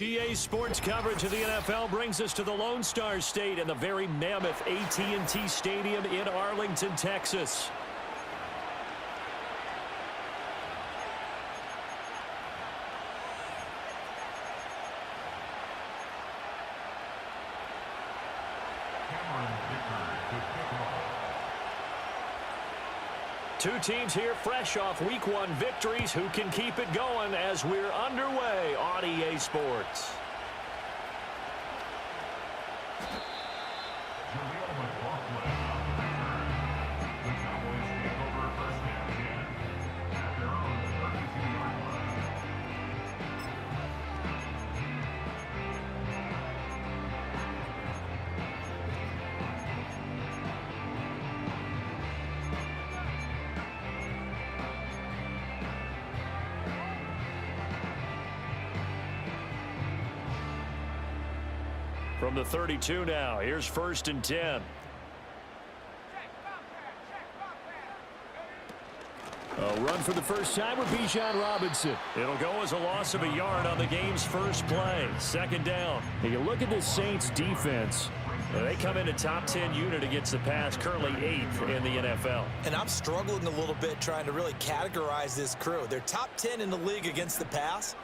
EA Sports coverage of the NFL brings us to the Lone Star State and the very mammoth AT&T Stadium in Arlington, Texas. Two teams here fresh off Week 1 victories. Who can keep it going as we're underway on EA Sports? From the 32 now, here's 1st and 10. A run for the first time with Bijan Robinson. It'll go as a loss of a yard on the game's first play. 2nd down. And you look at this Saints defense. They come in a top 10 unit against the pass, currently 8th in the NFL. And I'm struggling a little bit trying to really categorize this crew. They're top 10 in the league against the pass,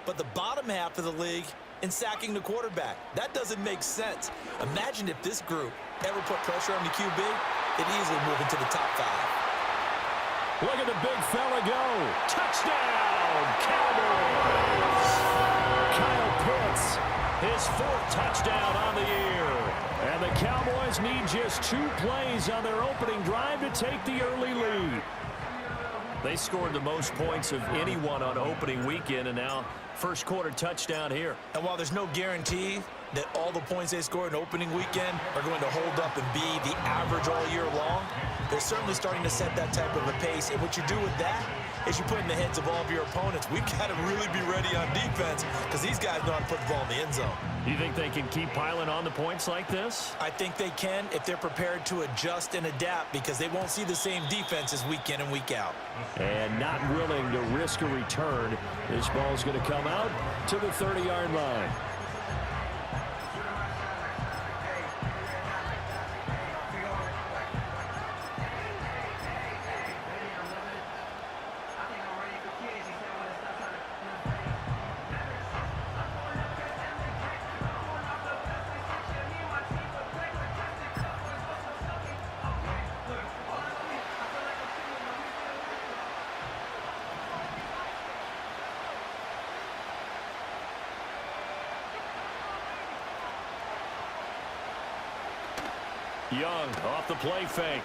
but the bottom half of the league in sacking the quarterback. That doesn't make sense. Imagine if this group ever put pressure on the QB, it'd easily move into the top 5. Look at the big fella go. Touchdown, Cowboys! Kyle Pitts, his 4th touchdown on the year. And the Cowboys need just 2 plays on their opening drive to take the early lead. They scored the most points of anyone on opening weekend, and now first quarter touchdown here. And while there's no guarantee that all the points they scored in opening weekend are going to hold up and be the average all year long, they're certainly starting to set that type of a pace. And what you do with that is you put in the heads of all of your opponents, we've got to really be ready on defense because these guys know how to put the ball in the end zone. You think they can keep piling on the points like this? I think they can if they're prepared to adjust and adapt because they won't see the same defenses week in and week out. And not willing to risk a return. This ball's going to come out to the 30-yard line. Young off the play fake.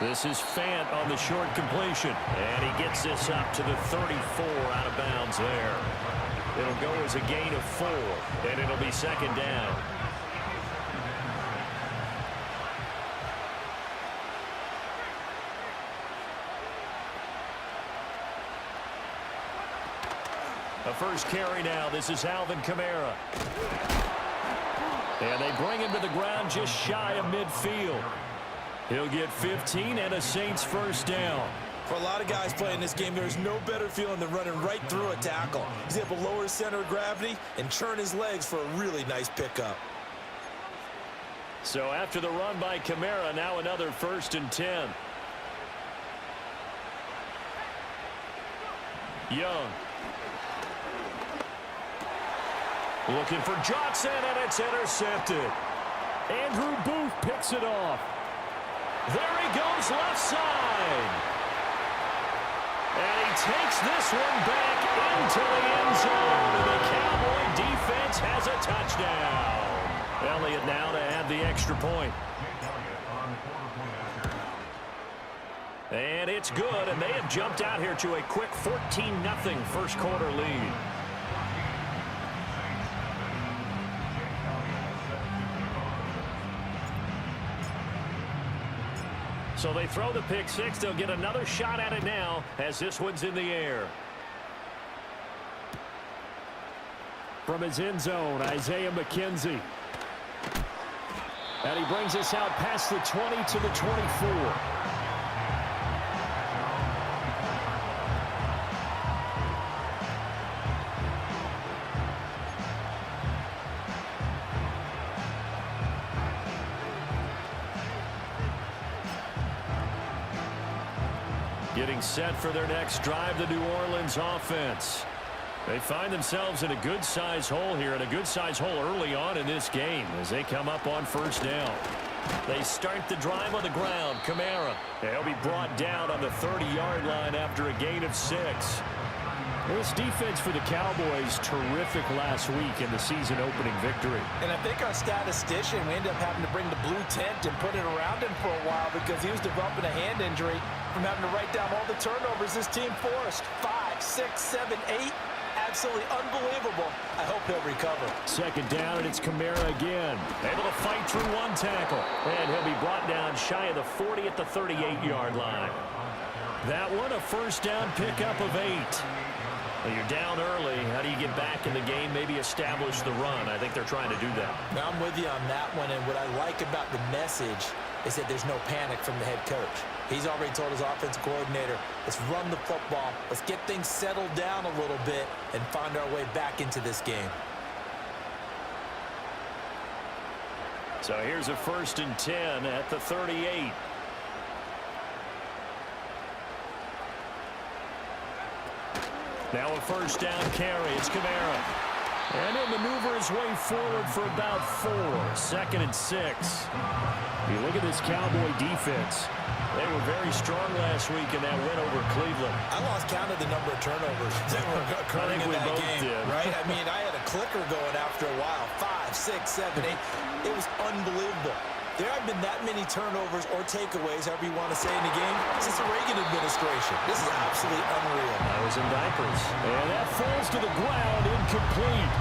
This is Fant on the short completion. And he gets this up to the 34 out of bounds there. It'll go as a gain of 4, and it'll be 2nd down. The first carry now. This is Alvin Kamara. And they bring him to the ground just shy of midfield. He'll get 15 and a Saints first down. For a lot of guys playing this game, there's no better feeling than running right through a tackle. He's able to lower his center of gravity and churn his legs for a really nice pickup. So after the run by Kamara, now another 1st and 10. Young. Looking for Johnson, and it's intercepted. Andrew Booth picks it off. There he goes left side. And he takes this one back into the end zone. And the Cowboy defense has a touchdown. Elliott now to add the extra point. And it's good, and they have jumped out here to a quick 14-0 first quarter lead. So they throw the pick 6. They'll get another shot at it now as this one's in the air. From his end zone, Isaiah McKenzie. And he brings us out past the 20 to the 24. Getting set for their next drive, the New Orleans offense. They find themselves in a good-sized hole here, and a good-sized hole early on in this game as they come up on first down. They start the drive on the ground. Kamara. He'll be brought down on the 30-yard line after a gain of 6. This defense for the Cowboys, terrific last week in the season-opening victory. And I think our statistician, we ended up having to bring the blue tent and put it around him for a while because he was developing a hand injury from having to write down all the turnovers this team forced. 5, 6, 7, 8. Absolutely unbelievable. I hope he'll recover. Second down, and it's Kamara again. Able to fight through one tackle. And he'll be brought down shy of the 40 at the 38-yard line. That one, a first down pickup of 8. Well, you're down early. How do you get back in the game, maybe establish the run? I think they're trying to do that. Now, I'm with you on that one, and what I like about the message is that there's no panic from the head coach. He's already told his offensive coordinator, let's run the football, let's get things settled down a little bit and find our way back into this game. So here's a 1st and 10 at the 38. Now a first down carry. It's Kamara. And he'll maneuver his way forward for about 4. 2nd and 6. You look at this Cowboy defense. They were very strong last week in that win over Cleveland. I lost count of the number of turnovers that were occurring in that game, right? I mean, I had a clicker going after a while. 5, 6, 7, 8. It was unbelievable. There have been that many turnovers or takeaways, however you want to say, in the game since the Reagan administration. This is absolutely unreal. I was in diapers. And that falls to the ground, incomplete.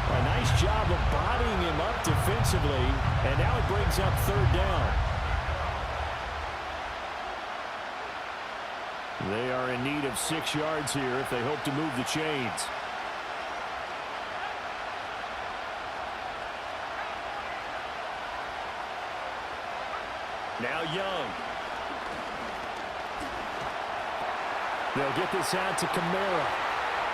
A nice job of bodying him up defensively, and now it brings up 3rd down. They are in need of 6 yards here if they hope to move the chains. Now Young. They'll get this out to Kamara.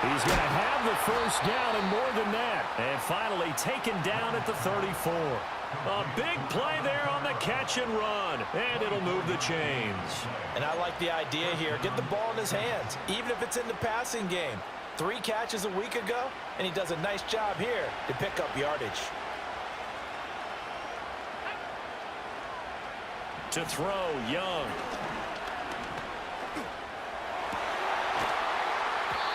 He's going to have the first down and more than that. And finally taken down at the 34. A big play there on the catch and run. And it'll move the chains. And I like the idea here. Get the ball in his hands, even if it's in the passing game. 3 catches a week ago, and he does a nice job here to pick up yardage. To throw, Young.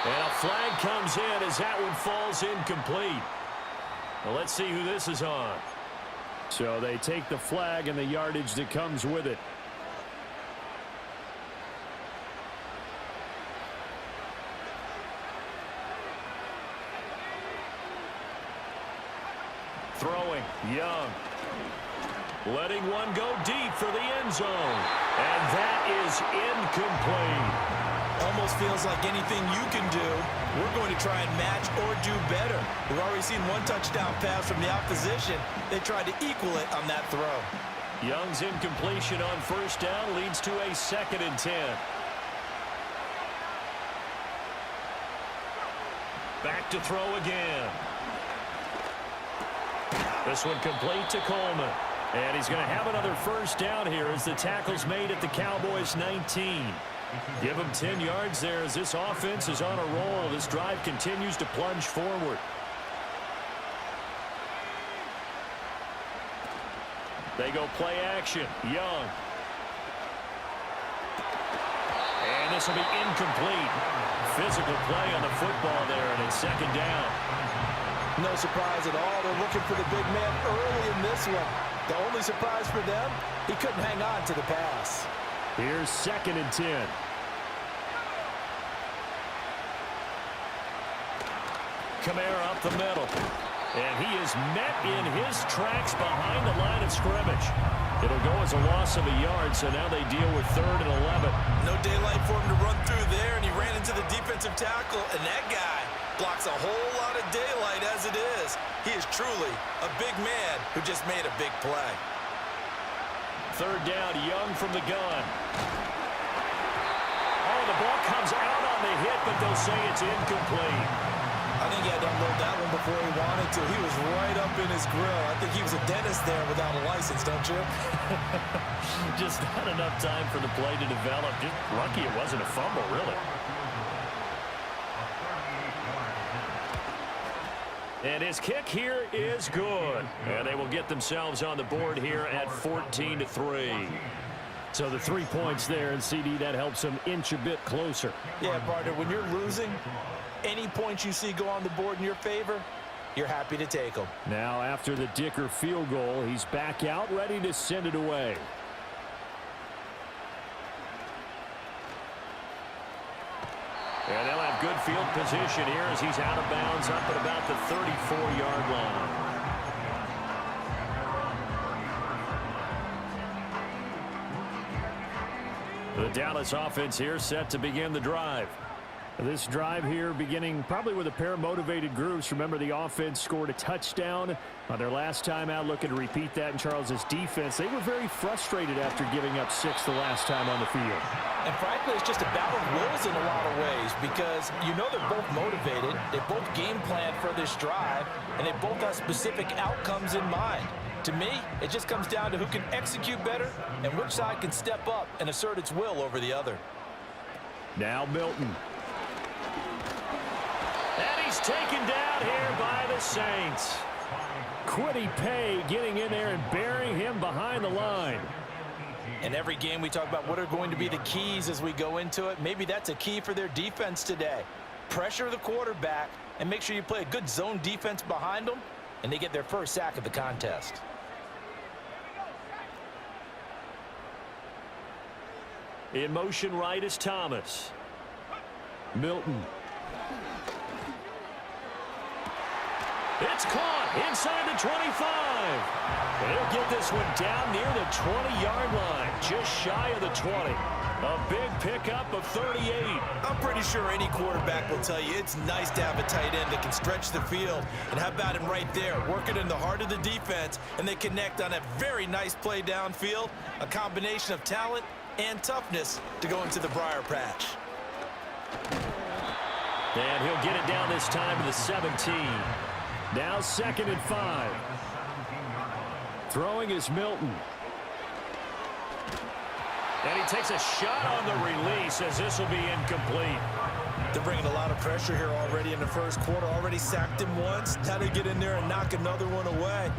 And a flag comes in as that one falls incomplete. Well, let's see who this is on. So they take the flag and the yardage that comes with it. Throwing, Young. Letting one go deep for the end zone. And that is incomplete. Almost feels like anything you can do, we're going to try and match or do better. We've already seen 1 touchdown pass from the opposition. They tried to equal it on that throw. Young's incompletion on first down leads to a 2nd and 10. Back to throw again. This one complete to Coleman. And he's going to have another first down here as the tackle's made at the Cowboys 19. Give him 10 yards there as this offense is on a roll. This drive continues to plunge forward. They go play action. Young. And this will be incomplete. Physical play on the football there, and it's 2nd down. No surprise at all. They're looking for the big man early in this one. The only surprise for them, he couldn't hang on to the pass. Here's 2nd and 10. Kamara up the middle. And he is met in his tracks behind the line of scrimmage. It'll go as a loss of a yard, so now they deal with 3rd and 11. No daylight for him to run through there, and he ran into the defensive tackle, and that guy blocks a whole lot of daylight as it is. He is truly a big man who just made a big play. 3rd down, Young from the gun. Oh, the ball comes out on the hit, but they'll say it's incomplete. I think he had to unload that one before he wanted to. He was right up in his grill. I think he was a dentist there without a license, don't you? Just not enough time for the play to develop. Just lucky it wasn't a fumble, really. And his kick here is good. And they will get themselves on the board here at 14-3. So the 3 points there, and CD, that helps them inch a bit closer. Yeah, partner, when you're losing, any points you see go on the board in your favor, you're happy to take them. Now after the Dicker field goal, he's back out ready to send it away. And they'll have good field position here as he's out of bounds up at about the 34-yard line. The Dallas offense here set to begin the drive. This drive here beginning probably with a pair of motivated groups. Remember, the offense scored a touchdown on their last time out, looking to repeat that in Charles's defense. They were very frustrated after giving up 6 the last time on the field. And frankly, it's just a battle of wills in a lot of ways because you know they're both motivated, they both game plan for this drive, and they both have specific outcomes in mind. To me, it just comes down to who can execute better and which side can step up and assert its will over the other. Now Milton. And he's taken down here by the Saints. Quiddy Pay getting in there and burying him behind the line. In every game we talk about what are going to be the keys as we go into it. Maybe that's a key for their defense today. Pressure the quarterback and make sure you play a good zone defense behind them, and they get their first sack of the contest. In motion right is Thomas. Milton. It's caught inside the 25. They'll get this one down near the 20-yard line, just shy of the 20. A big pickup of 38. I'm pretty sure any quarterback will tell you it's nice to have a tight end that can stretch the field. And how about him right there, working in the heart of the defense, and they connect on a very nice play downfield, a combination of talent and toughness to go into the briar patch. And he'll get it down this time to the 17. Now 2nd and 5. Throwing is Milton. And he takes a shot on the release as this will be incomplete. They're bringing a lot of pressure here already in the first quarter. Already sacked him once. Now they get in there and knock another one away.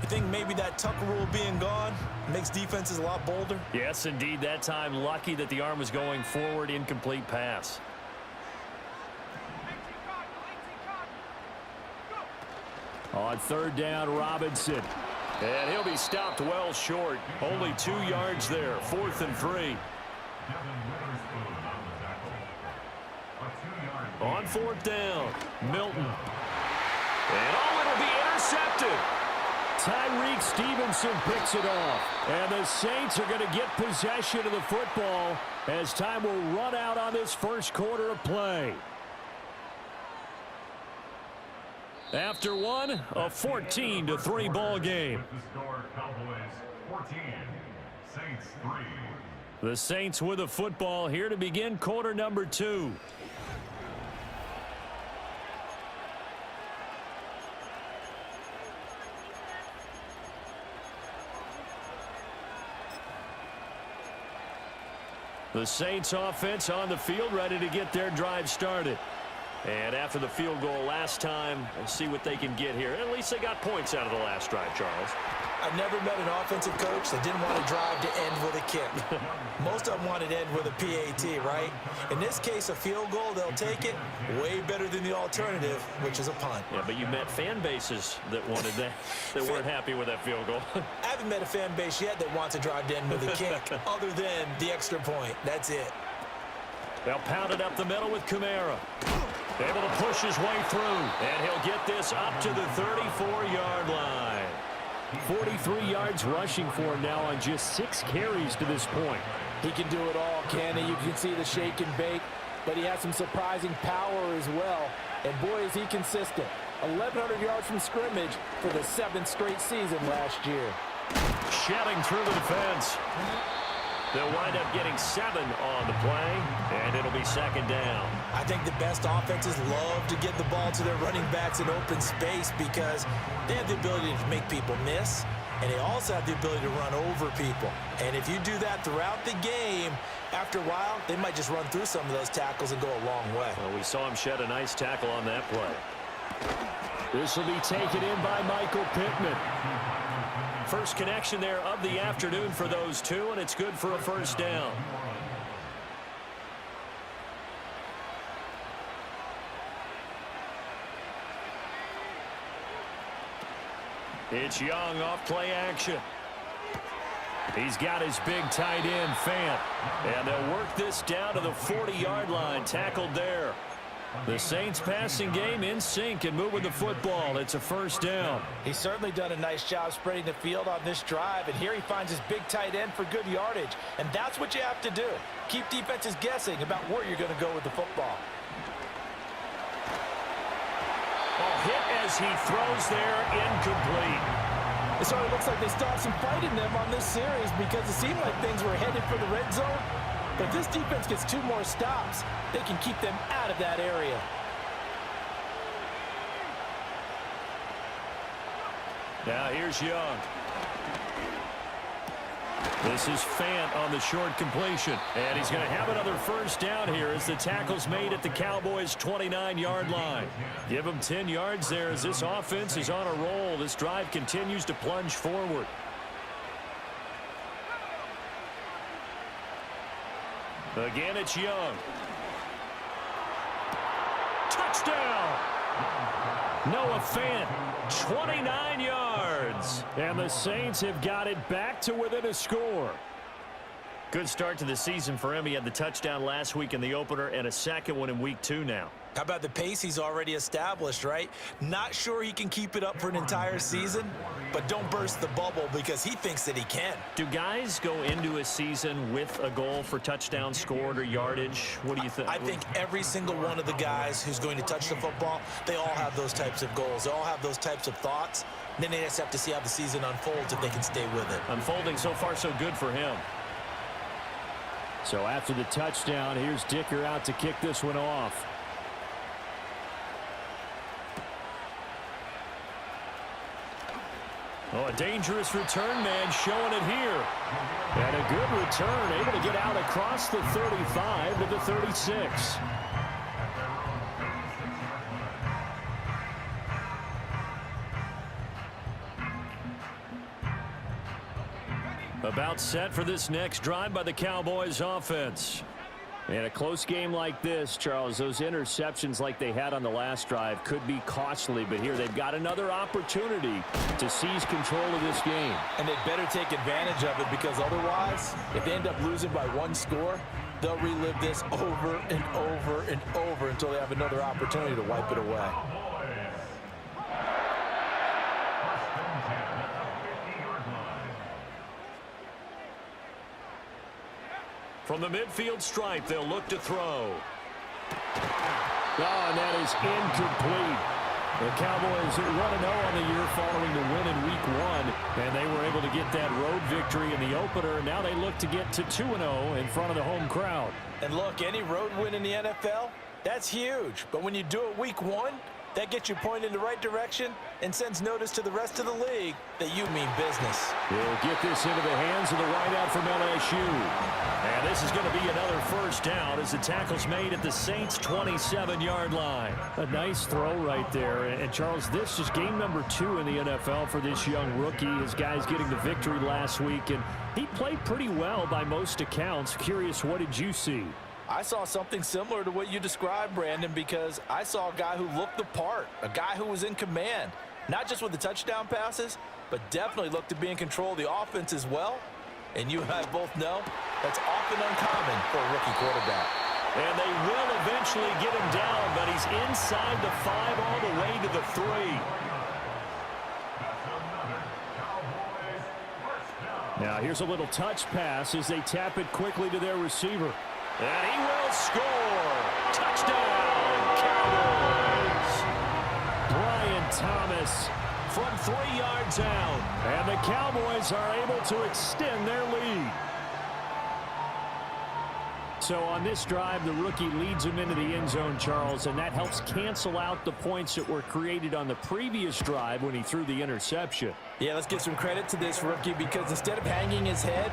You think maybe that Tucker rule being gone makes defenses a lot bolder? Yes, indeed. That time lucky that the arm was going forward. Incomplete pass. On 3rd down, Robinson. And he'll be stopped well short. Only 2 yards there. 4th and 3. On 4th down, Milton. And it'll be intercepted. Tyreek Stevenson picks it off. And the Saints are going to get possession of the football as time will run out on this first quarter of play. After one, a 14-3 ball game. The Saints with the football here to begin quarter number 2. The Saints offense on the field ready to get their drive started. And after the field goal last time, we'll see what they can get here. At least they got points out of the last drive, Charles. I've never met an offensive coach that didn't want to drive to end with a kick. Most of them wanted to end with a PAT, right? In this case, a field goal, they'll take it. Way better than the alternative, which is a punt. Yeah, but you met fan bases that wanted that, that weren't happy with that field goal. I haven't met a fan base yet that wants to drive to end with a kick, other than the extra point. That's it. They'll pound it up the middle with Kamara. Able to push his way through, and he'll get this up to the 34-yard line. 43 yards rushing for him now on just 6 carries to this point. He can do it all, can he? You can see the shake and bake, but he has some surprising power as well. And boy, is he consistent. 1,100 yards from scrimmage for the 7th straight season last year. Shedding through the defense. They'll wind up getting 7 on the play, and it'll be second down. I think the best offenses love to get the ball to their running backs in open space because they have the ability to make people miss, and they also have the ability to run over people. And if you do that throughout the game, after a while, they might just run through some of those tackles and go a long way. Well, we saw him shed a nice tackle on that play. This will be taken in by Michael Pittman. First connection there of the afternoon for those two, and it's good for a first down. It's Young off play action. He's got his big tight end, Fant. And they'll work this down to the 40-yard line, tackled there. The Saints passing game in sync and moving the football. It's a first down. He's certainly done a nice job spreading the field on this drive, and here he finds his big tight end for good yardage. And that's what you have to do. Keep defenses guessing about where you're going to go with the football. Hit as he throws there, incomplete. It sort of looks like they still have some fight in them on this series because it seemed like things were headed for the red zone. But if this defense gets 2 more stops, they can keep them out of that area. Now here's Young. This is Fant on the short completion. And he's going to have another first down here as the tackle's made at the Cowboys' 29-yard line. Give them 10 yards there as this offense is on a roll. This drive continues to plunge forward. Again, it's Young. Touchdown! Noah Fant, 29 yards. And the Saints have got it back to within a score. Good start to the season for him. He had the touchdown last week in the opener and a second one in week 2 now. How about the pace he's already established, right? Not sure he can keep it up for an entire season, but don't burst the bubble because he thinks that he can. Do guys go into a season with a goal for touchdown scored or yardage? What do you think? I think every single one of the guys who's going to touch the football, they all have those types of goals. They all have those types of thoughts. And then they just have to see how the season unfolds if they can stay with it. Unfolding so far so good for him. So after the touchdown, here's Dicker out to kick this one off. Oh, a dangerous return man showing it here. And a good return, able to get out across the 35 to the 36. About set for this next drive by the Cowboys offense. In a close game like this, Charles, those interceptions like they had on the last drive could be costly, but here they've got another opportunity to seize control of this game. And they better take advantage of it because otherwise, if they end up losing by 1 score, they'll relive this over and over and over until they have another opportunity to wipe it away. From the midfield stripe, they'll look to throw. Oh, and that is incomplete. The Cowboys 1-0 on the year following the win in week 1, and they were able to get that road victory in the opener, and now they look to get to 2-0 in front of the home crowd. And look, any road win in the NFL, that's huge. But when you do it week 1, that gets you pointed in the right direction and sends notice to the rest of the league that you mean business. He'll get this into the hands of the wideout from LSU. And this is going to be another first down as the tackle's made at the Saints' 27-yard line. A nice throw right there. And Charles, this is game number 2 in the NFL for this young rookie. His guys getting the victory last week, and he played pretty well by most accounts. Curious, what did you see? I saw something similar to what you described, Brandon, because I saw a guy who looked the part, a guy who was in command, not just with the touchdown passes, but definitely looked to be in control of the offense as well. And you and I both know that's often uncommon for a rookie quarterback. And they will eventually get him down, but he's inside the 5 all the way to the 3. Now here's a little touch pass as they tap it quickly to their receiver. And he will score. Touchdown, Cowboys. Brian Thomas from 3 yards out. And the Cowboys are able to extend their lead. So on this drive, the rookie leads him into the end zone, Charles, and that helps cancel out the points that were created on the previous drive when he threw the interception. Yeah, let's give some credit to this rookie because instead of hanging his head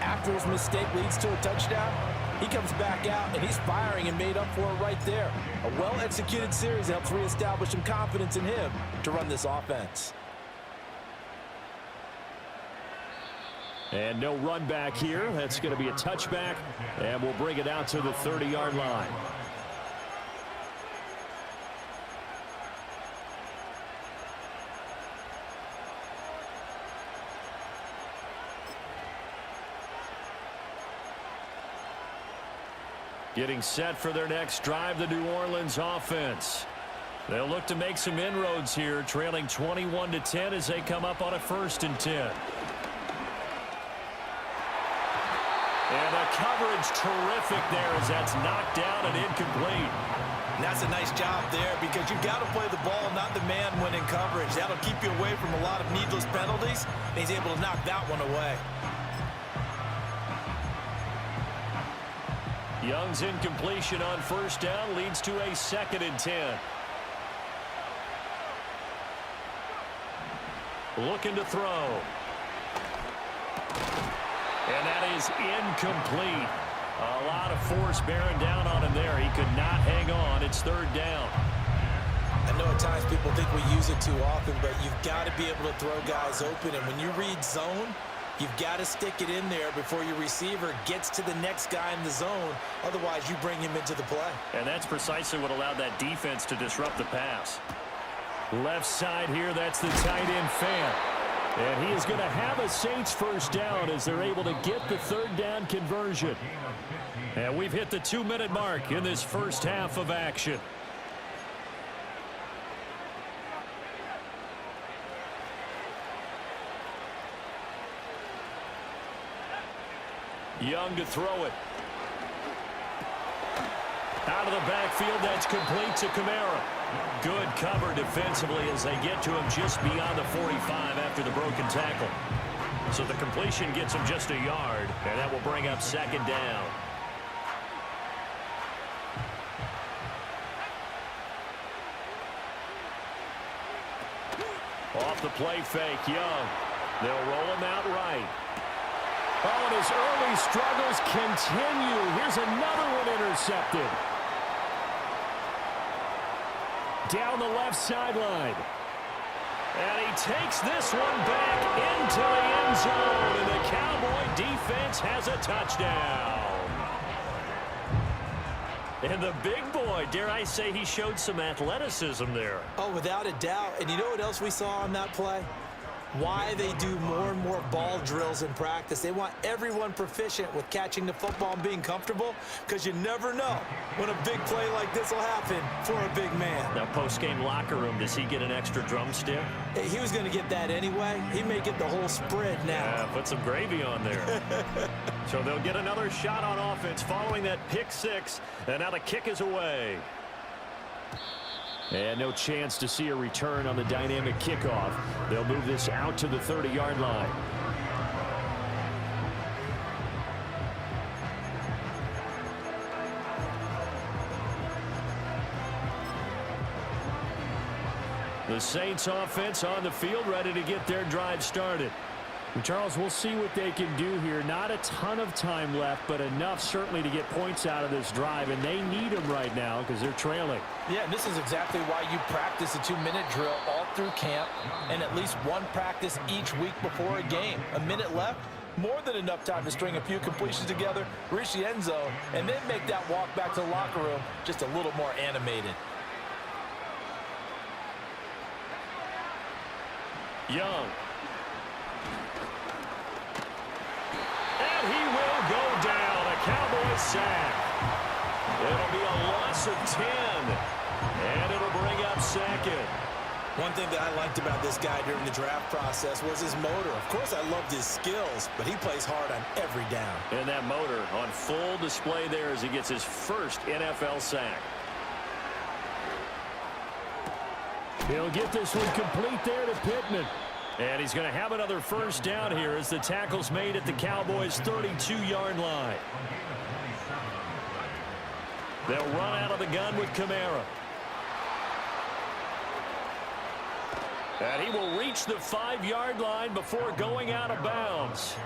after his mistake leads to a touchdown, he comes back out and he's firing and made up for it right there. A well-executed series helps reestablish some confidence in him to run this offense. And no run back here. That's going to be a touchback, and we'll bring it out to the 30-yard line. Getting set for their next drive, the New Orleans offense. They'll look to make some inroads here, trailing 21-10 as they come up on a 1st and 10. And the coverage terrific there as that's knocked down and incomplete. And that's a nice job there because you've got to play the ball, not the man when in coverage. That'll keep you away from a lot of needless penalties. And he's able to knock that one away. Young's incompletion on 1st down leads to a 2nd and 10. Looking to throw. And that is incomplete. A lot of force bearing down on him there. He could not hang on. It's 3rd down. I know at times people think we use it too often, but you've got to be able to throw guys open. And when you read zone, you've got to stick it in there before your receiver gets to the next guy in the zone. Otherwise, you bring him into the play. And that's precisely what allowed that defense to disrupt the pass. Left side here, that's the tight end fan. And he is going to have a Saints 1st down as they're able to get the 3rd down conversion. And we've hit the 2-minute mark in this first half of action. Young to throw it. Out of the backfield, that's complete to Kamara. Good cover defensively as they get to him just beyond the 45 after the broken tackle. So the completion gets him just a yard, and that will bring up 2nd down. Off the play fake, Young. They'll roll him out right. Oh, and his early struggles continue. Here's another one intercepted. Down the left sideline. And he takes this one back into the end zone. And the Cowboy defense has a touchdown. And the big boy, dare I say, he showed some athleticism there. Oh, without a doubt. And you know what else we saw on that play? Why they do more and more ball drills in practice. They want everyone proficient with catching the football and being comfortable because you never know when a big play like this will happen for a big man. Now, post-game locker room, does he get an extra drumstick? Hey, he was going to get that anyway. He may get the whole spread now. Yeah, put some gravy on there. So they'll get another shot on offense following that pick 6, and now the kick is away. And no chance to see a return on the dynamic kickoff. They'll move this out to the 30-yard line. The Saints offense on the field, ready to get their drive started. And Charles, we'll see what they can do here. Not a ton of time left, but enough certainly to get points out of this drive, and they need them right now because they're trailing. Yeah, and this is exactly why you practice a 2-minute drill all through camp and at least one practice each week before a game. A minute left, more than enough time to string a few completions together, reach the end zone, and then make that walk back to the locker room just a little more animated. Young. And he will go down. A Cowboys sack. It'll be a loss of 10. And it'll bring up 2nd. One thing that I liked about this guy during the draft process was his motor. Of course, I loved his skills, but he plays hard on every down. And that motor on full display there as he gets his first NFL sack. He'll get this one complete there to Pittman. And he's going to have another first down here as the tackle's made at the Cowboys' 32-yard line. They'll run out of the gun with Kamara. And he will reach the 5-yard line before going out of bounds.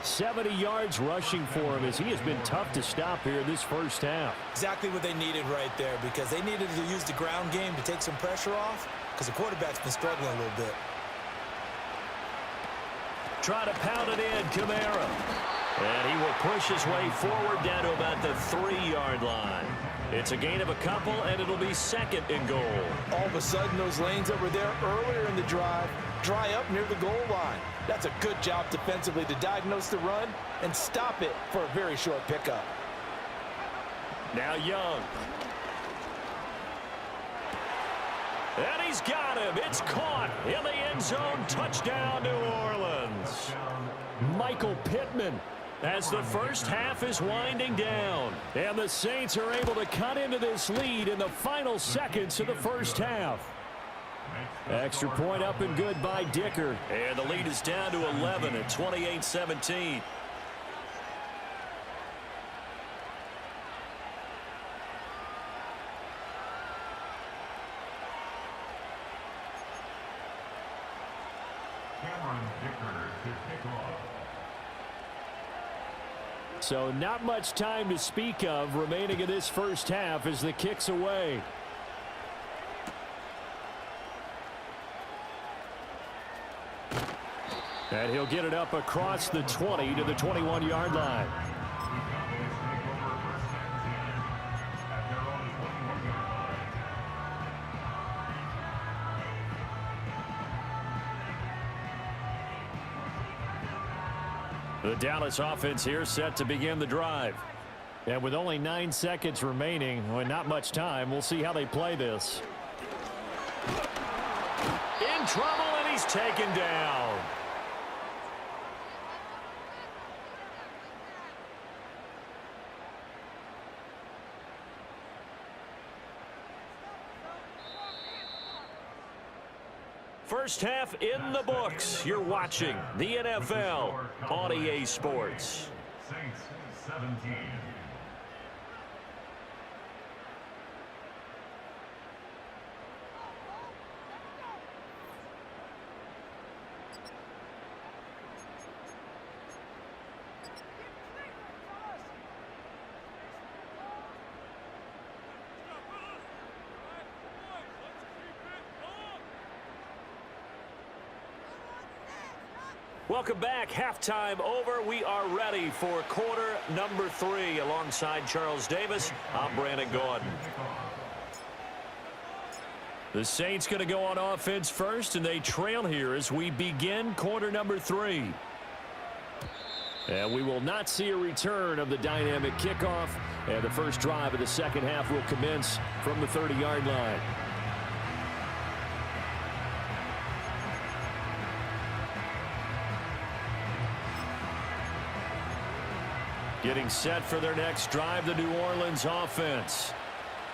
70 yards rushing for him as he has been tough to stop here this first half. Exactly what they needed right there, because they needed to use the ground game to take some pressure off, because the quarterback's been struggling a little bit. Try to pound it in, Kamara. And he will push his way forward down to about the 3-yard line. It's a gain of a couple, and it'll be second and goal. All of a sudden, those lanes that were there earlier in the drive dry up near the goal line. That's a good job defensively to diagnose the run and stop it for a very short pickup. Now Young. And he's got him. It's caught in the end zone. Touchdown, New Orleans. Michael Pittman as the first half is winding down. And the Saints are able to cut into this lead in the final seconds of the first half. Extra point up and good by Dicker. And the lead is down to 11 at 28-17. So not much time to speak of remaining in this first half as the kick's away. And he'll get it up across the 20 to the 21-yard line. The Dallas offense here set to begin the drive. And with only 9 seconds remaining, well, not much time, we'll see how they play this. In trouble, and he's taken down. First half in the books. You're watching the NFL on EA Sports. Saints 17. Welcome back. Halftime over. We are ready for quarter number 3. Alongside Charles Davis, I'm Brandon Gordon. The Saints going to go on offense first, and they trail here as we begin quarter number 3. And we will not see a return of the dynamic kickoff, and the first drive of the second half will commence from the 30-yard line. Getting set for their next drive, the New Orleans offense.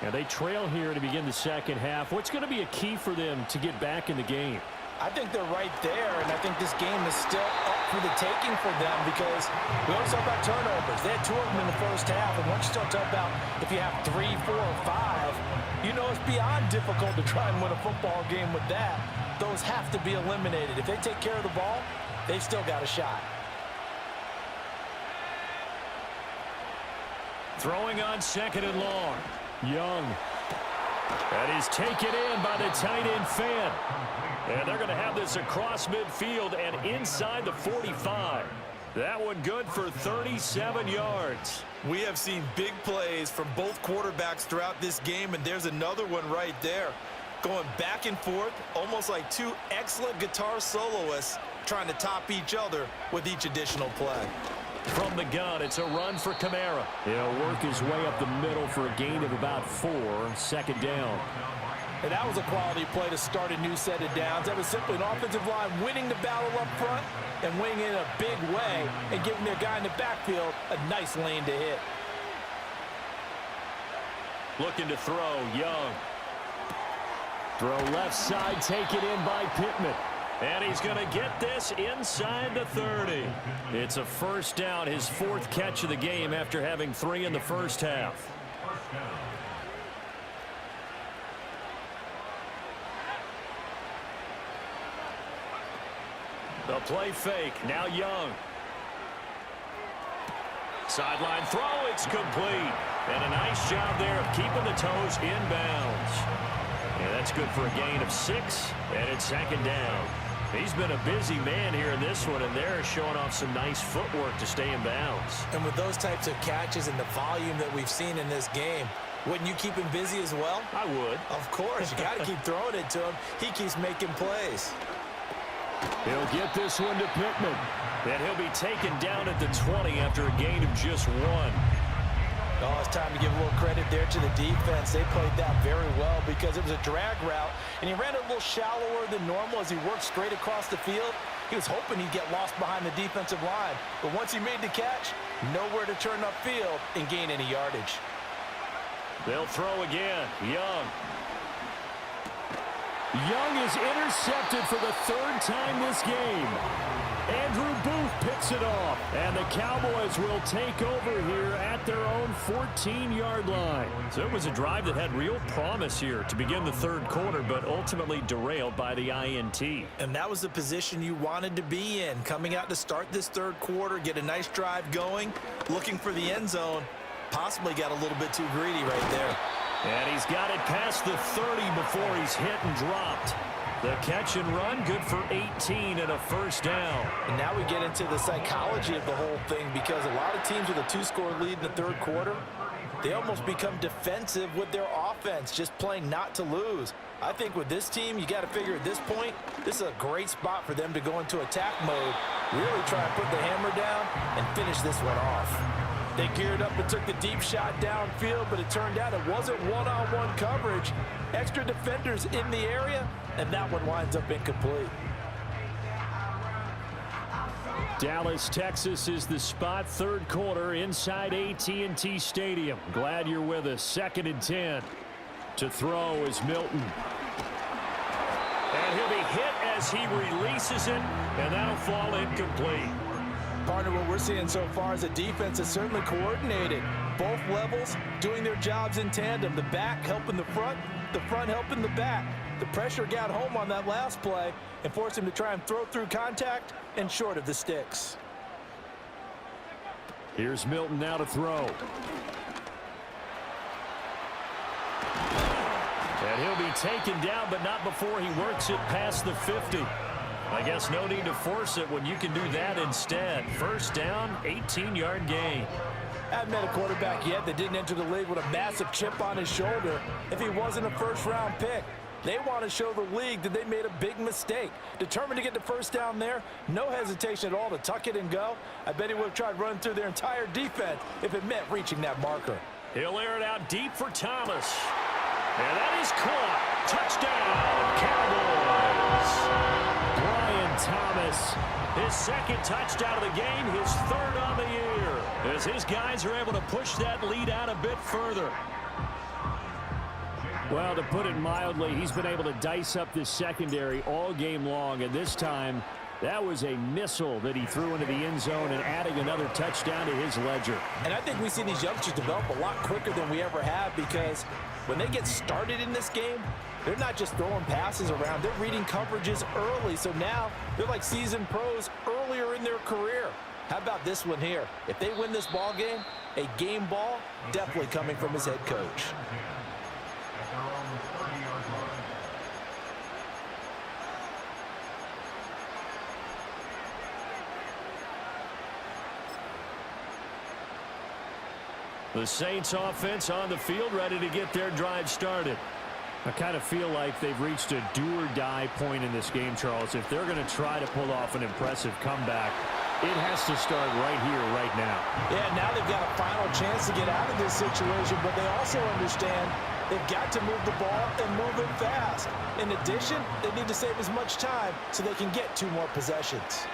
And they trail here to begin the second half. What's going to be a key for them to get back in the game? I think they're right there, and I think this game is still up for the taking for them because we always talk about turnovers. They had 2 of them in the first half, and once you start talking about if you have 3, 4, or 5, you know it's beyond difficult to try and win a football game with that. Those have to be eliminated. If they take care of the ball, they've still got a shot. Throwing on second and long. Young. And he's taken in by the tight end Fan. And they're going to have this across midfield and inside the 45. That one good for 37 yards. We have seen big plays from both quarterbacks throughout this game, and there's another one right there. Going back and forth, almost like 2 excellent guitar soloists trying to top each other with each additional play. From the gun, it's a run for Kamara. He'll work his way up the middle for a gain of about 4, second down. And that was a quality play to start a new set of downs. That was simply an offensive line winning the battle up front and winning in a big way and giving their guy in the backfield a nice lane to hit. Looking to throw, Young. Throw left side, taken in by Pittman. And he's going to get this inside the 30. It's a first down, his 4th catch of the game after having 3 in the first half. The play fake, now Young. Sideline throw, it's complete. And a nice job there of keeping the toes inbounds. Yeah, that's good for a gain of 6, and it's 2nd down. He's been a busy man here in this one, and they're showing off some nice footwork to stay in bounds. And with those types of catches and the volume that we've seen in this game, wouldn't you keep him busy as well? I would. Of course. You got to keep throwing it to him. He keeps making plays. He'll get this one to Pittman. And he'll be taken down at the 20 after a gain of just 1. Oh, it's time to give a little credit there to the defense. They played that very well because it was a drag route, and he ran it a little shallower than normal as he worked straight across the field. He was hoping he'd get lost behind the defensive line, but once he made the catch, nowhere to turn upfield and gain any yardage. They'll throw again. Young. Young is intercepted for the 3rd time this game. Andrew Booth picks it off, and the Cowboys will take over here at their own 14-yard line. So it was a drive that had real promise here to begin the 3rd quarter, but ultimately derailed by the INT. And that was the position you wanted to be in, coming out to start this 3rd quarter, get a nice drive going, looking for the end zone. Possibly got a little bit too greedy right there. And he's got it past the 30 before he's hit and dropped. The catch and run, good for 18 and a first down. And now we get into the psychology of the whole thing, because a lot of teams with a 2-score lead in the 3rd quarter, they almost become defensive with their offense, just playing not to lose. I think with this team, you got to figure at this point, this is a great spot for them to go into attack mode, really try and put the hammer down and finish this one off. They geared up and took the deep shot downfield, but it turned out it wasn't one-on-one coverage. Extra defenders in the area, and that one winds up incomplete. Dallas, Texas is the spot, 3rd quarter inside AT&T Stadium. Glad you're with us. 2nd and 10. To throw is Milton. And he'll be hit as he releases it, and that'll fall incomplete. Partner, what we're seeing so far is the defense is certainly coordinated. Both levels doing their jobs in tandem. The back helping the front helping the back. The pressure got home on that last play and forced him to try and throw through contact and short of the sticks. Here's Milton now to throw. And he'll be taken down, but not before he works it past the 50. I guess no need to force it when you can do that instead. First down, 18-yard gain. I haven't met a quarterback yet that didn't enter the league with a massive chip on his shoulder if he wasn't a first-round pick. They want to show the league that they made a big mistake. Determined to get the first down there, no hesitation at all to tuck it and go. I bet he would have tried running through their entire defense if it meant reaching that marker. He'll air it out deep for Thomas. And that is caught. Touchdown, Cowboys. Brian Thomas, his 2nd touchdown of the game, his 3rd on the year, as his guys are able to push that lead out a bit further. Well, to put it mildly, he's been able to dice up this secondary all game long, and this time that was a missile that he threw into the end zone and adding another touchdown to his ledger. And I think we see these youngsters develop a lot quicker than we ever have, because when they get started in this game, they're not just throwing passes around. They're reading coverages early. So now they're like seasoned pros earlier in their career. How about this one here? If they win this ball game, a game ball definitely coming from his head coach. The Saints offense on the field, ready to get their drive started. I kind of feel like they've reached a do-or-die point in this game, Charles. If they're going to try to pull off an impressive comeback, it has to start right here, right now. Yeah, now they've got a final chance to get out of this situation, but they also understand they've got to move the ball and move it fast. In addition, they need to save as much time so they can get 2 more possessions.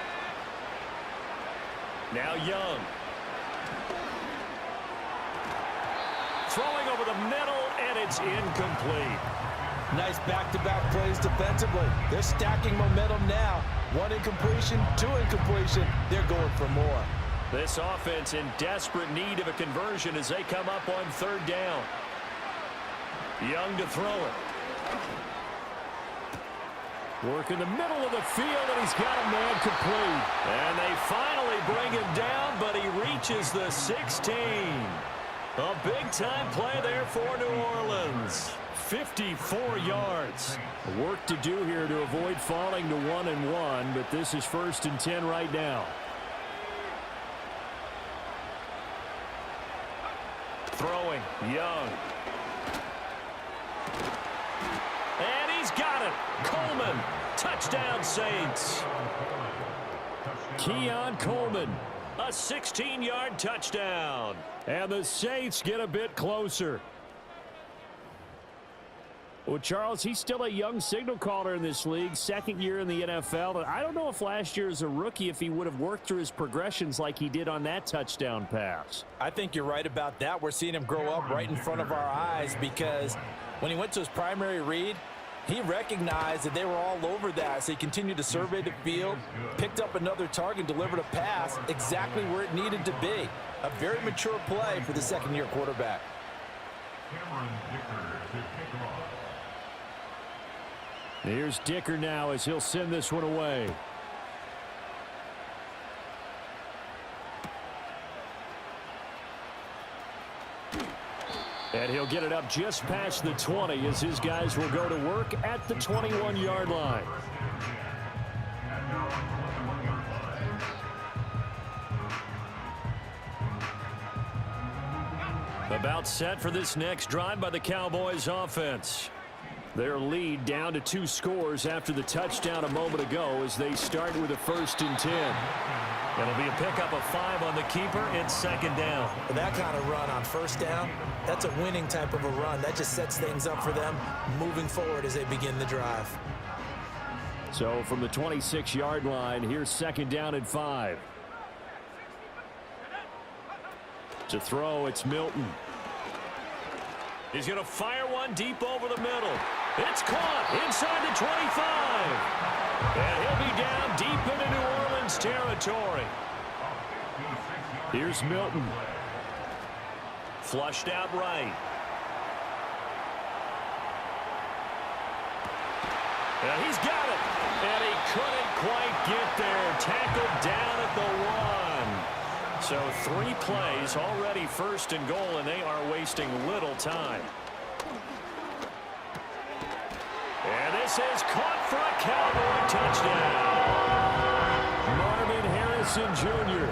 Now Young. Throwing over the middle, and it's incomplete. Nice back-to-back plays defensively. They're stacking momentum now. 1 incompletion, 2 incompletion. They're going for more. This offense in desperate need of a conversion as they come up on 3rd down. Young to throw it. Work in the middle of the field, and he's got a man complete. And they finally bring him down, but he reaches the 16. A big-time play there for New Orleans. 54 yards. Work to do here to avoid falling to 1-1, but this is 1st and 10 right now. Throwing, Young. And he's got it. Coleman, touchdown Saints. Keon Coleman, a 16-yard touchdown. And the Saints get a bit closer. Well, Charles, he's still a young signal caller in this league, 2nd year in the NFL. I don't know if last year as a rookie, if he would have worked through his progressions like he did on that touchdown pass. I think you're right about that. We're seeing him grow up right in front of our eyes because when he went to his primary read, he recognized that they were all over that, so he continued to survey the field, picked up another target, delivered a pass exactly where it needed to be. A very mature play for the 2nd-year quarterback. Here's Dicker now as he'll send this one away. And he'll get it up just past the 20 as his guys will go to work at the 21-yard line. About set for this next drive by the Cowboys offense. Their lead down to 2 scores after the touchdown a moment ago as they start with a 1st and 10. It'll be a pickup of 5 on the keeper. It's 2nd down. That kind of run on 1st down, that's a winning type of a run. That just sets things up for them moving forward as they begin the drive. So from the 26-yard line, here's 2nd down and 5. To throw, it's Milton. He's going to fire one deep over the middle. It's caught inside the 25. And he'll be down deep into New Orleans territory. Here's Milton. Flushed out right. And he's got it. And he couldn't quite get there. Tackled down at the 1. So 3 plays, already 1st and goal, and they are wasting little time. And this is caught for a Cowboy touchdown. Marvin Harrison Jr.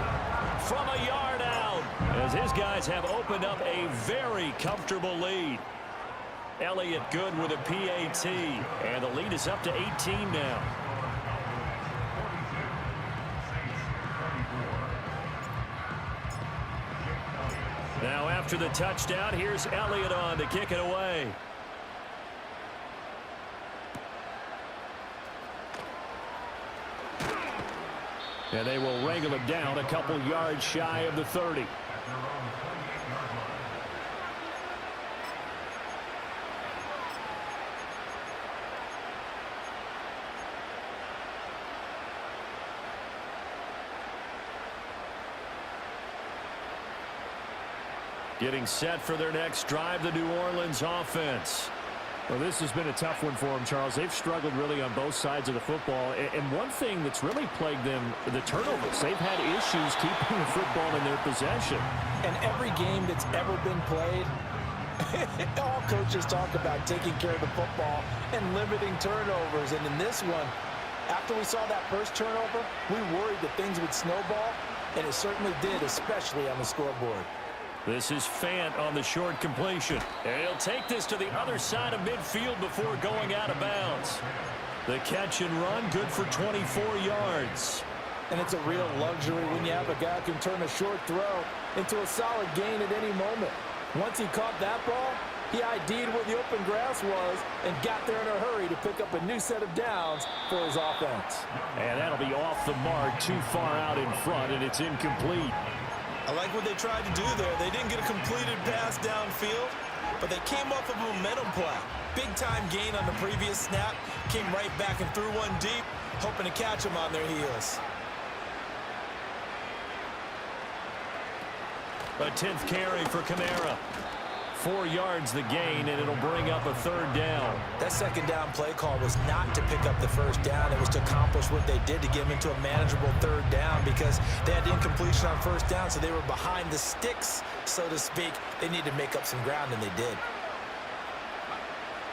from a yard out as his guys have opened up a very comfortable lead. Elliott good with a PAT, and the lead is up to 18 now. Now after the touchdown, here's Elliott on to kick it away. And they will wrangle it down a couple yards shy of the 30. Getting set for their next drive, the New Orleans offense. Well, this has been a tough one for them, Charles. They've struggled really on both sides of the football. And one thing that's really plagued them, the turnovers. They've had issues keeping the football in their possession. And every game that's ever been played, all coaches talk about taking care of the football and limiting turnovers. And in this one, after we saw that first turnover, we worried that things would snowball. And it certainly did, especially on the scoreboard. This is Fant on the short completion. And he'll take this to the other side of midfield before going out of bounds. The catch and run, good for 24 yards. And it's a real luxury when you have a guy who can turn a short throw into a solid gain at any moment. Once he caught that ball, he ID'd where the open grass was and got there in a hurry to pick up a new set of downs for his offense. And that'll be off the mark, too far out in front, and it's incomplete. I like what they tried to do there. They didn't get a completed pass downfield. but they came off of a momentum play. Big-time gain on the previous snap, came right back and threw one deep, hoping to catch them on their heels. A 10th carry for Kamara. 4 yards the gain, and it'll bring up a 3rd down. That 2nd down play call was not to pick up the 1st down. It was to accomplish what they did to get them into a manageable 3rd down because they had the incompletion on 1st down, so they were behind the sticks, so to speak. They needed to make up some ground, and they did.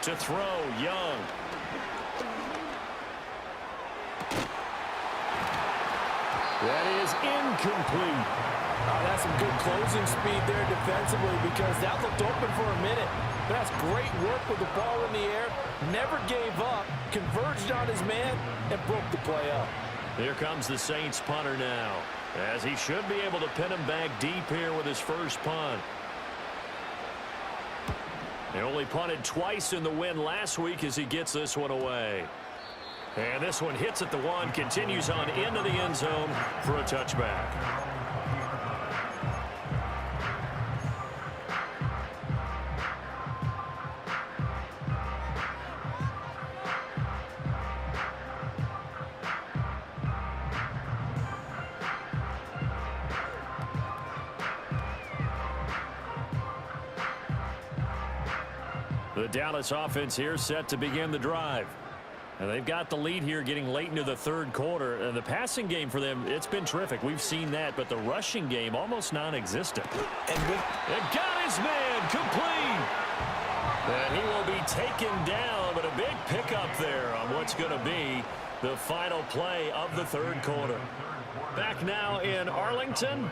To throw, Young. That is incomplete. That's some good closing speed there defensively because that looked open for a minute. That's great work with the ball in the air. Never gave up, converged on his man, and broke the play up. Here comes the Saints punter now, as he should be able to pin him back deep here with his first punt. He only punted twice in the win last week as he gets this one away. And this one hits at the 1, continues on into the end zone for a touchback. The Dallas offense here set to begin the drive. And they've got the lead here getting late into the 3rd quarter. And the passing game for them, it's been terrific. We've seen that, but the rushing game almost non-existent. And it got his man complete. And he will be taken down, but a big pickup there on what's going to be the final play of the 3rd quarter. Back now in Arlington.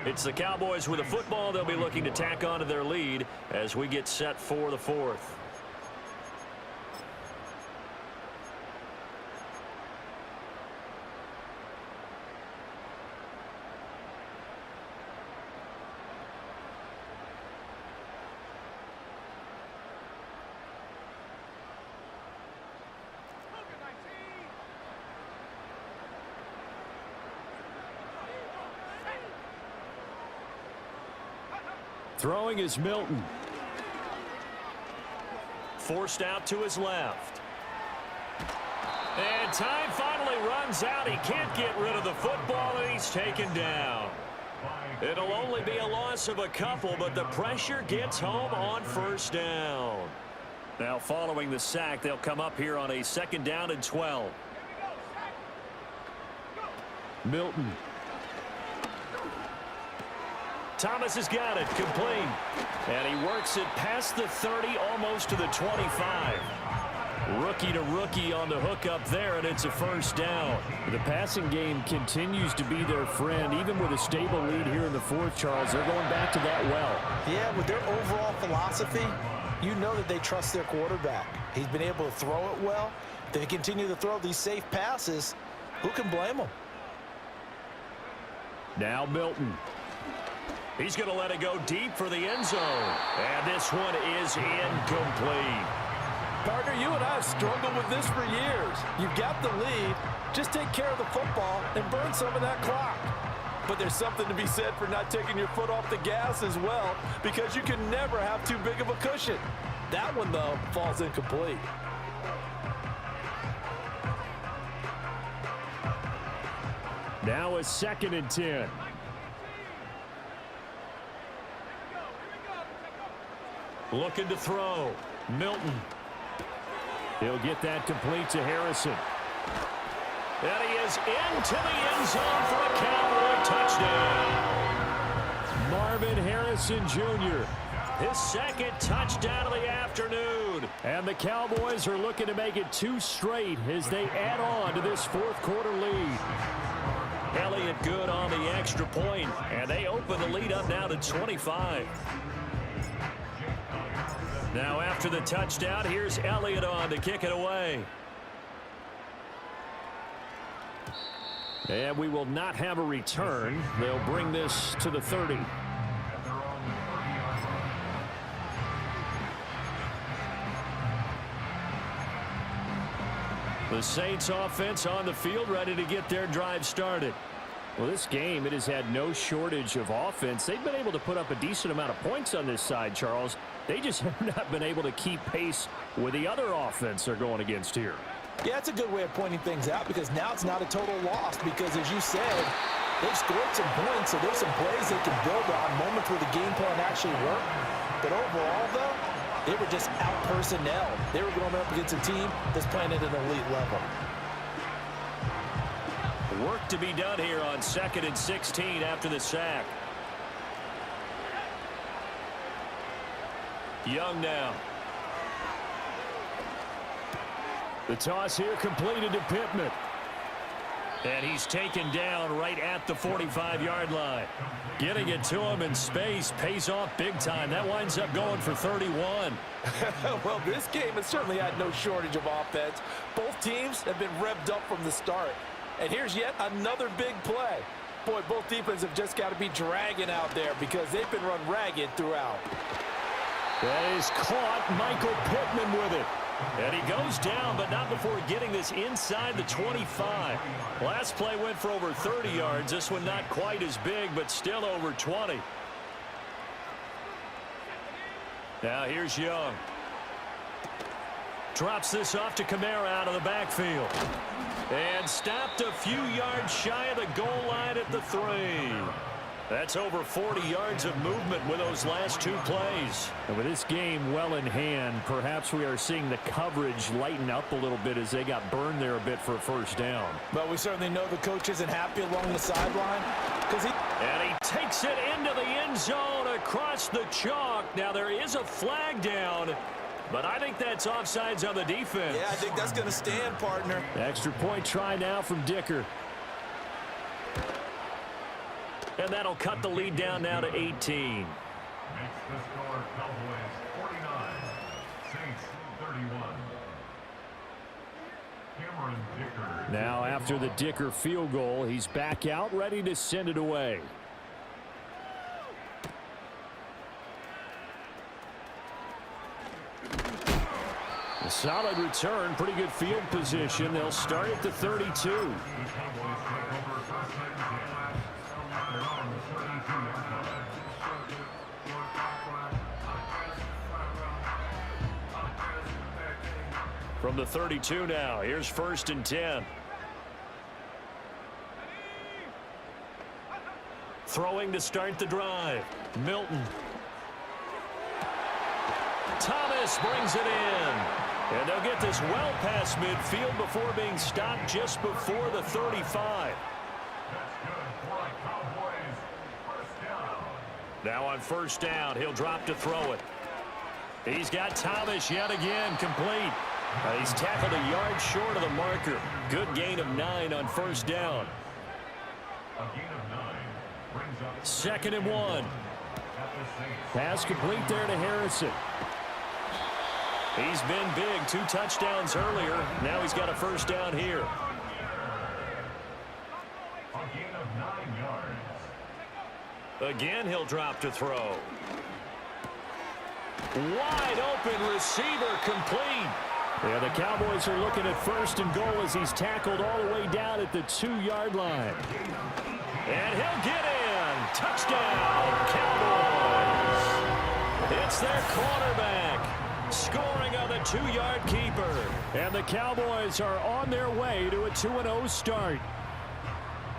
It's the Cowboys with a football. They'll be looking to tack on to their lead as we get set for the 4th. Throwing is Milton. Forced out to his left. And time finally runs out. He can't get rid of the football, and he's taken down. It'll only be a loss of a couple, but the pressure gets home on 1st down. Now following the sack, they'll come up here on a 2nd down and 12. Milton. Thomas has got it, complete. And he works it past the 30, almost to the 25. Rookie to rookie on the hook up there, and it's a 1st down. The passing game continues to be their friend. Even with a stable lead here in the 4th, Charles, they're going back to that well. Yeah, with their overall philosophy, you know that they trust their quarterback. He's been able to throw it well. If they continue to throw these safe passes, who can blame them? Now Milton. He's going to let it go deep for the end zone. And this one is incomplete. Partner, you and I have struggled with this for years. You've got the lead. Just take care of the football and burn some of that clock. But there's something to be said for not taking your foot off the gas as well, because you can never have too big of a cushion. That one, though, falls incomplete. Now a 2nd and 10. Looking to throw. Milton. He'll get that complete to Harrison. And he is into the end zone for a Cowboy touchdown. Marvin Harrison Jr., his 2nd touchdown of the afternoon. And the Cowboys are looking to make it 2 straight as they add on to this 4th quarter lead. Elliott good on the extra point, and they open the lead up now to 25. Now after the touchdown, here's Elliott on to kick it away. And we will not have a return. They'll bring this to the 30. The Saints offense on the field, ready to get their drive started. Well, this game, it has had no shortage of offense. They've been able to put up a decent amount of points on this side, Charles. They just have not been able to keep pace with the other offense they're going against here. Yeah, it's a good way of pointing things out because now it's not a total loss because, as you said, they've scored some points, so there's some plays they can build on, moments where the game plan actually worked. But overall, though, they were just out-personnel. They were going up against a team that's playing at an elite level. Work to be done here on 2nd and 16 after the sack. Young now. The toss here completed to Pittman. And he's taken down right at the 45-yard line. Getting it to him in space pays off big time. That winds up going for 31. Well, this game has certainly had no shortage of offense. Both teams have been revved up from the start. And here's yet another big play. Boy, both defenses have just got to be dragging out there because they've been run ragged throughout. That is caught. Michael Pittman with it. And he goes down, but not before getting this inside the 25. Last play went for over 30 yards. This one not quite as big, but still over 20. Now here's Young. Drops this off to Kamara out of the backfield. And stopped a few yards shy of the goal line at the 3. That's over 40 yards of movement with those last two plays. And with this game well in hand, perhaps we are seeing the coverage lighten up a little bit as they got burned there a bit for a first down. But we certainly know the coach isn't happy along the sideline. And he takes it into the end zone across the chalk. Now there is a flag down, but I think that's offsides on the defense. Yeah, I think that's going to stand, partner. Extra point try now from Dicker. And that'll cut the lead down now to 18. Makes the score Cowboys 49, Saints 31. Cameron Dicker. Now after the Dicker field goal, he's back out ready to send it away. A solid return, pretty good field position. They'll start at the 32. The Cowboys take over first and 10. They're on the 32-yard line. From the 32 now, here's 1st and 10. Throwing to start the drive. Milton. Thomas brings it in. And they'll get this well past midfield before being stopped just before the 35. That's good for the Cowboys. First down. Now on 1st down, he'll drop to throw it. He's got Thomas yet again complete. He's tackled a yard short of the marker. Good gain of 9 on 1st down. A gain of 9 brings up 2nd and 1. at the Saints. Pass complete there to Harrison. He's been big, 2 touchdowns earlier. Now he's got a 1st down here. A gain of 9 yards. Again, he'll drop to throw. Wide open receiver complete. Yeah, the Cowboys are looking at 1st and goal as he's tackled all the way down at the 2-yard line. And he'll get in. Touchdown, Cowboys. It's their quarterback scoring on the 2-yard keeper. And the Cowboys are on their way to a 2-0 start.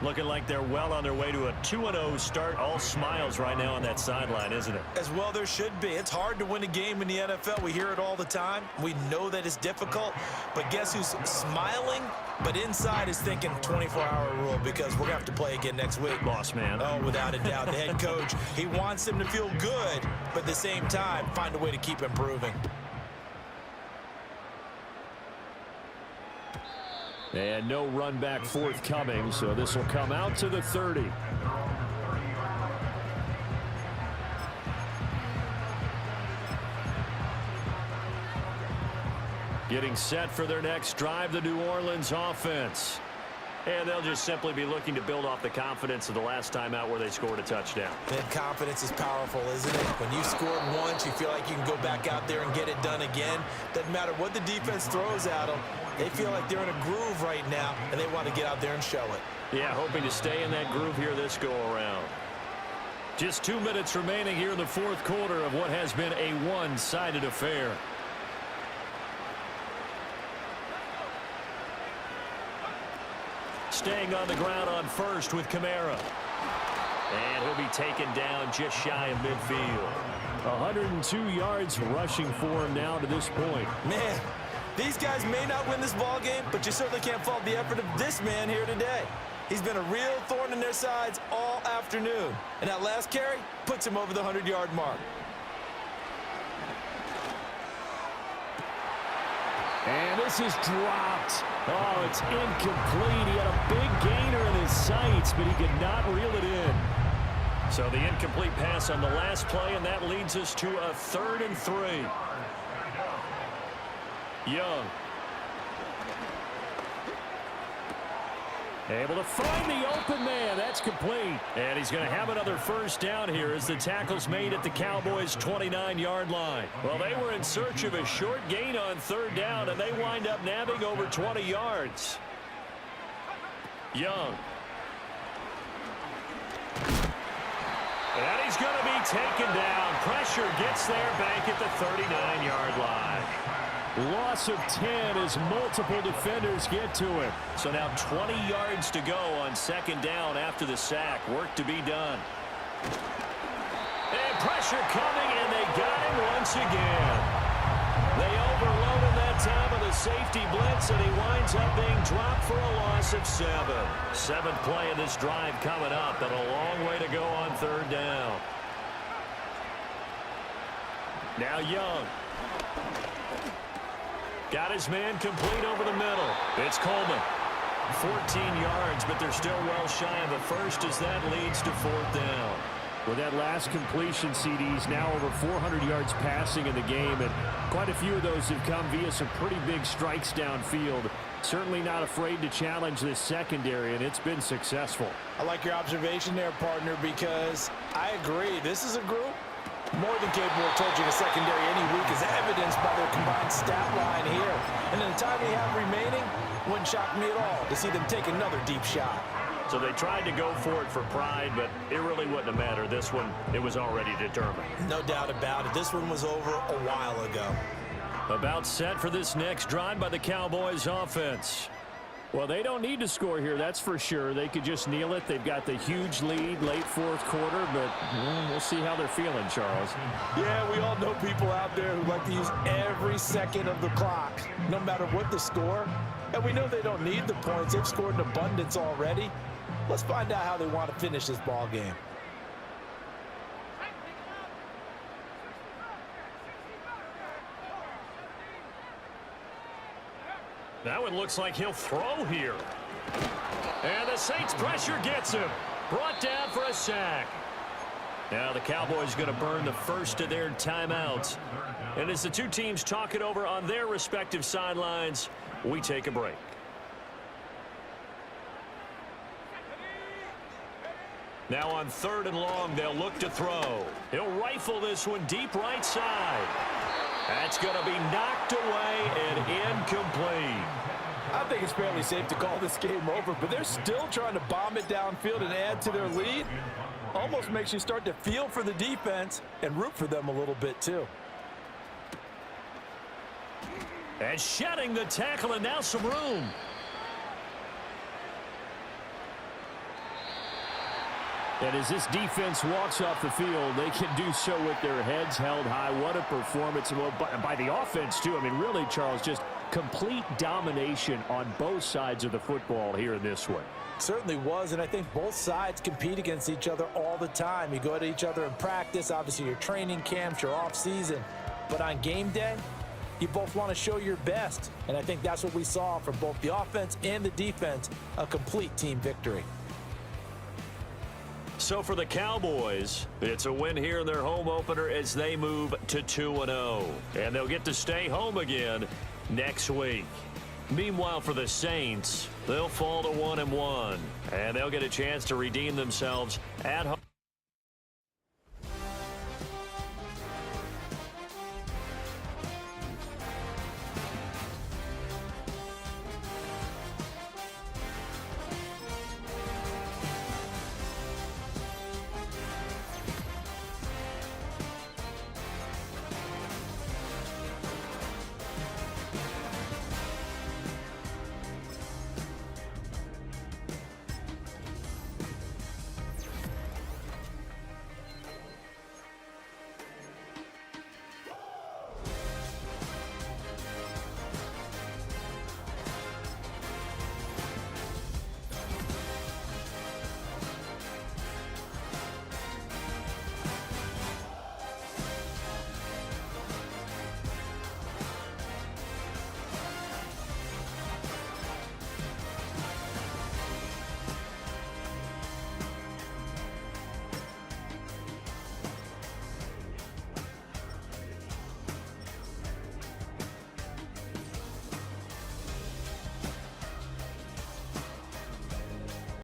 Looking like they're well on their way to a 2-0 start. All smiles right now on that sideline, isn't it? As well there should be. It's hard to win a game in the NFL. We hear it all the time. We know that it's difficult. But guess who's smiling? But inside is thinking 24-hour rule because we're going to have to play again next week. Boss man. Oh, without a doubt. The head coach, he wants them to feel good, but at the same time, find a way to keep improving. And no run back forthcoming, so this will come out to the 30. Getting set for their next drive, the New Orleans offense. And they'll just simply be looking to build off the confidence of the last time out where they scored a touchdown. And confidence is powerful, isn't it? When you scored once, you feel like you can go back out there and get it done again. Doesn't matter what the defense throws at them. They feel like they're in a groove right now, and they want to get out there and show it. Yeah, hoping to stay in that groove here this go-around. Just 2 minutes remaining here in the fourth quarter of what has been a one-sided affair. Staying on the ground on first with Kamara. And he'll be taken down just shy of midfield. 102 yards rushing for him now to this point. Man, these guys may not win this ball game, but you certainly can't fault the effort of this man here today. He's been a real thorn in their sides all afternoon. And that last carry puts him over the 100-yard mark. And this is dropped. Oh, it's incomplete. He had a big gainer in his sights, but he could not reel it in. So the incomplete pass on the last play, and that leads us to a 3rd and 3. Young. Able to find the open man. That's complete. And he's going to have another first down here as the tackle's made at the Cowboys' 29-yard line. Well, they were in search of a short gain on 3rd down, and they wind up nabbing over 20 yards. Young. And he's going to be taken down. Pressure gets there back at the 39-yard line. Loss of 10 as multiple defenders get to him. So now 20 yards to go on 2nd down after the sack. Work to be done. And pressure coming, and they got him once again. They overload him that time of the safety blitz, and he winds up being dropped for a loss of 7. 7th play of this drive coming up, and a long way to go on 3rd down. Now Young. Got his man complete over the middle. It's Coleman. 14 yards, but they're still well shy of the first as that leads to 4th down. With that last completion, CD's now over 400 yards passing in the game, and quite a few of those have come via some pretty big strikes downfield. Certainly not afraid to challenge this secondary, and it's been successful. I like your observation there, partner, because I agree. This is a group more than capable of torching a secondary any week, as evidenced by their combined stat line here. And in the time we have remaining, wouldn't shock me at all to see them take another deep shot. So they tried to go for it for pride, but it really wouldn't have mattered. This one, it was already determined. No doubt about it. This one was over a while ago. About set for this next drive by the Cowboys offense. Well, they don't need to score here, that's for sure. They could just kneel it. They've got the huge lead late 4th quarter, but we'll see how they're feeling, Charles. Yeah, we all know people out there who like to use every second of the clock, no matter what the score. And we know they don't need the points. They've scored in abundance already. Let's find out how they want to finish this ball game. That one looks like he'll throw here. And the Saints pressure gets him. Brought down for a sack. Now the Cowboys going to burn the first of their timeouts. And as the two teams talk it over on their respective sidelines, we take a break. Now on 3rd and long, they'll look to throw. He'll rifle this one deep right side. That's going to be knocked away and incomplete. I think it's fairly safe to call this game over, but they're still trying to bomb it downfield and add to their lead. Almost makes you start to feel for the defense and root for them a little bit too. And shedding the tackle, and now some room. And as this defense walks off the field, they can do so with their heads held high. What a performance by the offense, too. I mean, really, Charles, just complete domination on both sides of the football here in this one. Certainly was, and I think both sides compete against each other all the time. You go at each other in practice, obviously your training camps, your off-season. But on game day, you both want to show your best. And I think that's what we saw from both the offense and the defense, a complete team victory. So for the Cowboys, it's a win here in their home opener as they move to 2-0. And they'll get to stay home again next week. Meanwhile, for the Saints, they'll fall to 1-1, and they'll get a chance to redeem themselves at home.